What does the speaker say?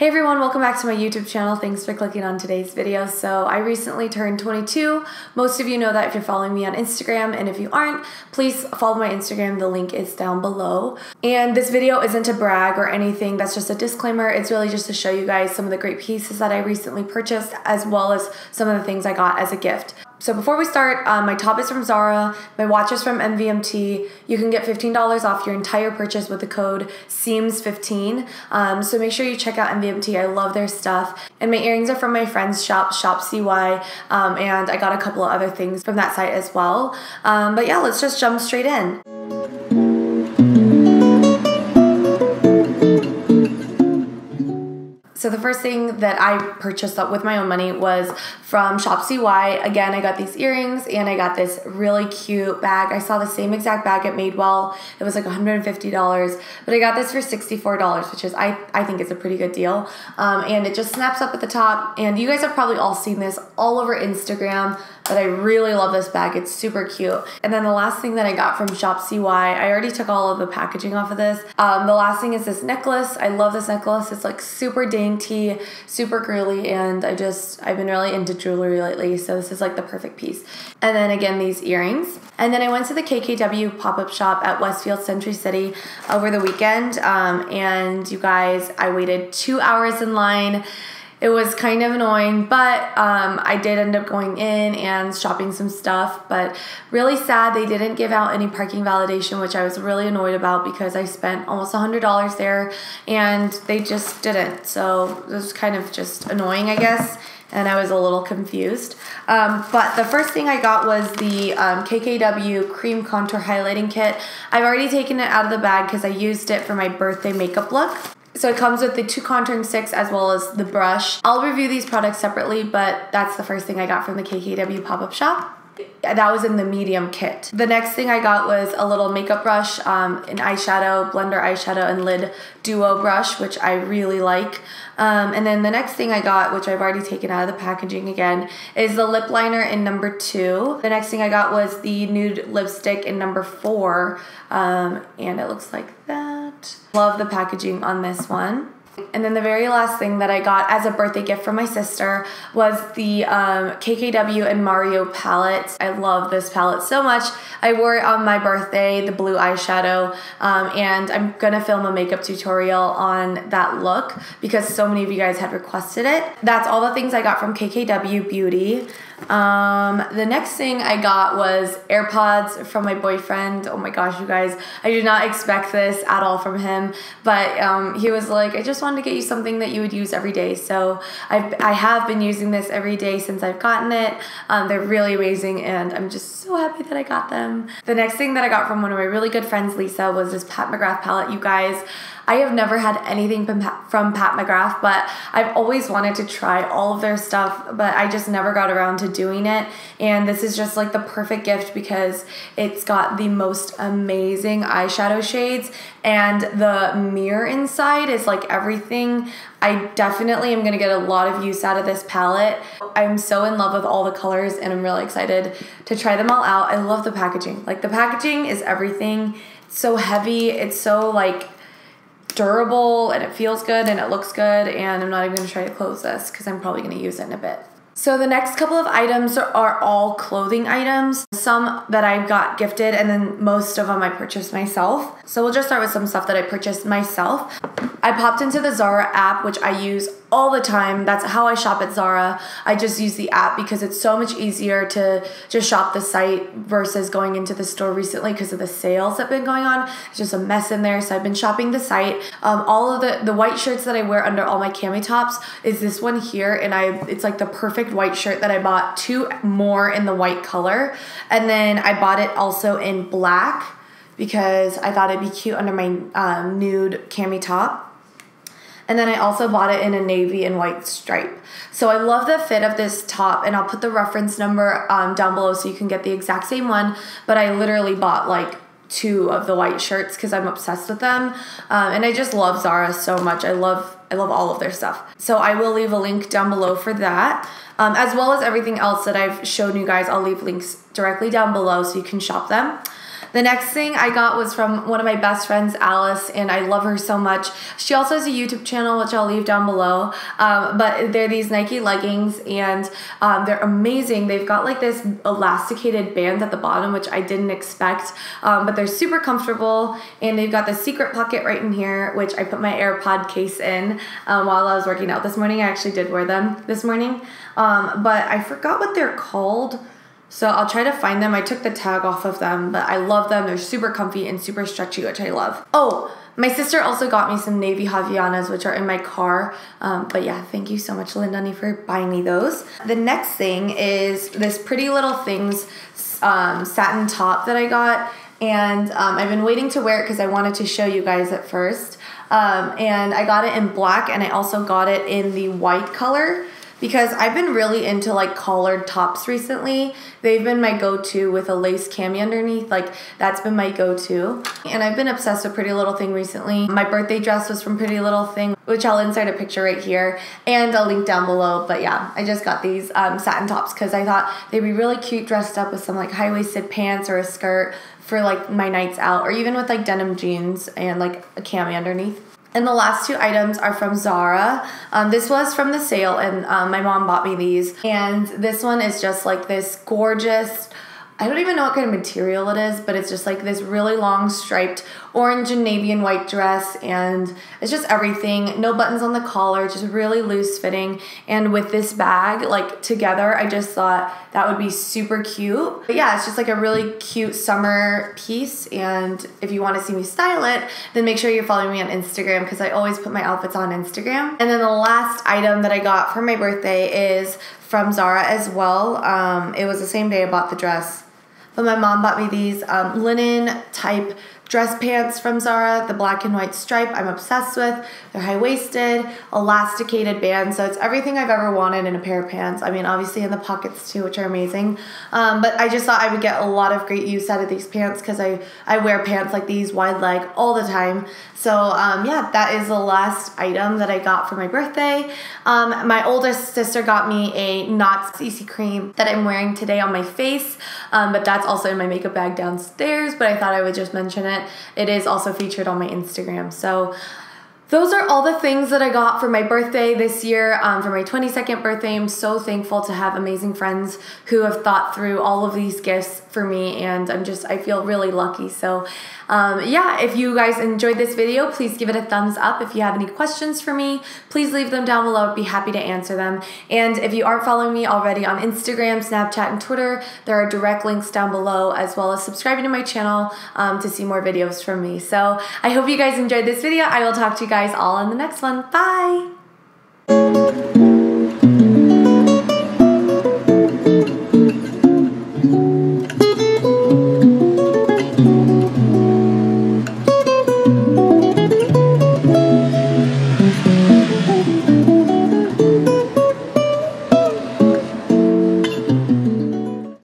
Hey everyone, welcome back to my YouTube channel. Thanks for clicking on today's video. So I recently turned 22. Most of you know that if you're following me on Instagram, and if you aren't, please follow my Instagram. The link is down below. And this video isn't to brag or anything. That's just a disclaimer. It's really just to show you guys some of the great pieces that I recently purchased, as well as some of the things I got as a gift. So before we start, my top is from ZARA, my watch is from MVMT. You can get $15 off your entire purchase with the code SEAMS15. So make sure you check out MVMT. I love their stuff. And my earrings are from my friend's shop, CY, and I got a couple of other things from that site as well. But yeah, let's just jump straight in. So the first thing that I purchased up with my own money was from CY. Again, I got these earrings and I got this really cute bag. I saw the same exact bag at Madewell. It was like $150, but I got this for $64, which is, I think it's a pretty good deal. And it just snaps up at the top. And you guys have probably all seen this all over Instagram, but I really love this bag. It's super cute. And then the last thing that I got from CY, I already took all of the packaging off of this. The last thing is this necklace. I love this necklace. It's like super dainty, super girly, and I've been really into jewelry lately, so this is like the perfect piece. And then again, these earrings. And then I went to the KKW pop-up shop at Westfield Century City over the weekend, and you guys, I waited 2 hours in line. It was kind of annoying, but I did end up going in and shopping some stuff, but really sad they didn't give out any parking validation, which I was really annoyed about because I spent almost $100 there and they just didn't. So it was kind of just annoying, I guess, and I was a little confused. But the first thing I got was the KKW Cream Contour Highlighting Kit. I've already taken it out of the bag because I used it for my birthday makeup look. So it comes with the 2 contouring sticks as well as the brush. I'll review these products separately, but that's the first thing I got from the KKW pop-up shop. That was in the medium kit. The next thing I got was a little makeup brush, an eyeshadow, blender eyeshadow and lid duo brush, which I really like. And then the next thing I got, which I've already taken out of the packaging again, is the lip liner in number 2. The next thing I got was the nude lipstick in number 4, and it looks like that. Love the packaging on this one. And then the very last thing that I got as a birthday gift from my sister was the KKW and Mario palette. I love this palette so much. I wore it on my birthday, the blue eyeshadow, and I'm gonna film a makeup tutorial on that look because so many of you guys had requested it. That's all the things I got from KKW Beauty. The next thing I got was AirPods from my boyfriend. Oh my gosh, you guys, I did not expect this at all from him, but he was like, I just wanted to get you something that you would use every day. So I have been using this every day since I've gotten it. They're really amazing and I'm just so happy that I got them. The next thing that I got from one of my really good friends, Lisa, was this Pat McGrath palette. You guys, I have never had anything from Pat McGrath, but I've always wanted to try all of their stuff, but I just never got around to doing it. And this is just like the perfect gift because it's got the most amazing eyeshadow shades and the mirror inside is like everything. I definitely am gonna get a lot of use out of this palette. I'm so in love with all the colors and I'm really excited to try them all out. I love the packaging. Like the packaging is everything. It's so heavy, it's so like durable, and it feels good and it looks good, and I'm not even gonna try to close this because I'm probably gonna use it in a bit. So the next couple of items are all clothing items. Some that I got gifted and then most of them I purchased myself. So we'll just start with some stuff that I purchased myself. I popped into the ZARA app, which I use all the time. That's how I shop at ZARA. I just use the app because it's so much easier to just shop the site versus going into the store recently because of the sales that have been going on. It's just a mess in there, so I've been shopping the site. All of the white shirts that I wear under all my cami tops is this one here, and it's like the perfect white shirt that I bought 2 more in the white color, and then I bought it also in black because I thought it'd be cute under my nude cami top. And then I also bought it in a navy and white stripe. So I love the fit of this top, and I'll put the reference number down below so you can get the exact same one, but I literally bought like 2 of the white shirts because I'm obsessed with them. And I just love ZARA so much. I love all of their stuff. So I will leave a link down below for that. As well as everything else that I've shown you guys. I'll leave links directly down below so you can shop them. The next thing I got was from one of my best friends, Alice, and I love her so much. She also has a YouTube channel, which I'll leave down below, but they're these Nike leggings, and they're amazing. They've got like this elasticated band at the bottom, which I didn't expect, but they're super comfortable, and they've got the secret pocket right in here, which I put my AirPod case in while I was working out this morning. I actually did wear them this morning, but I forgot what they're called. So I'll try to find them. I took the tag off of them, but I love them. They're super comfy and super stretchy, which I love. Oh, my sister also got me some navy Havianas, which are in my car. But yeah, thank you so much, Lindani, for buying me those. The next thing is this Pretty Little Things satin top that I got. And I've been waiting to wear it because I wanted to show you guys at first. And I got it in black, and I also got it in the white color, because I've been really into like collared tops recently. They've been my go-to with a lace cami underneath. Like, that's been my go-to. And I've been obsessed with Pretty Little Thing recently. My birthday dress was from Pretty Little Thing, which I'll insert a picture right here, and I'll link down below. But yeah, I just got these satin tops because I thought they'd be really cute dressed up with some like high-waisted pants or a skirt for like my nights out, or even with like denim jeans and like a cami underneath. And the last two items are from ZARA. This was from the sale, and my mom bought me these. And this one is just like this gorgeous, I don't even know what kind of material it is, but it's just like this really long striped orange and navy and white dress, and it's just everything. No buttons on the collar, just really loose fitting. And with this bag, like together, I just thought that would be super cute. But yeah, it's just like a really cute summer piece, and if you want to see me style it, then make sure you're following me on Instagram, because I always put my outfits on Instagram. And then the last item that I got for my birthday is from ZARA as well. It was the same day I bought the dress. But my mom bought me these linen type dress pants from ZARA, the black and white stripe I'm obsessed with. They're high-waisted, elasticated band, so it's everything I've ever wanted in a pair of pants. I mean, obviously in the pockets too, which are amazing. But I just thought I would get a lot of great use out of these pants, because I wear pants like these wide leg all the time. So yeah, that is the last item that I got for my birthday. My oldest sister got me a N.O.T.S CC cream that I'm wearing today on my face, but that's also in my makeup bag downstairs, but I thought I would just mention it. It is also featured on my Instagram. So those are all the things that I got for my birthday this year, for my 22nd birthday. I'm so thankful to have amazing friends who have thought through all of these gifts for me, and I feel really lucky. So yeah, if you guys enjoyed this video, please give it a thumbs up. If you have any questions for me, please leave them down below. I'd be happy to answer them. And if you aren't following me already on Instagram, Snapchat, and Twitter, there are direct links down below, as well as subscribing to my channel to see more videos from me. So I hope you guys enjoyed this video. I will talk to you guys all in the next one. Bye!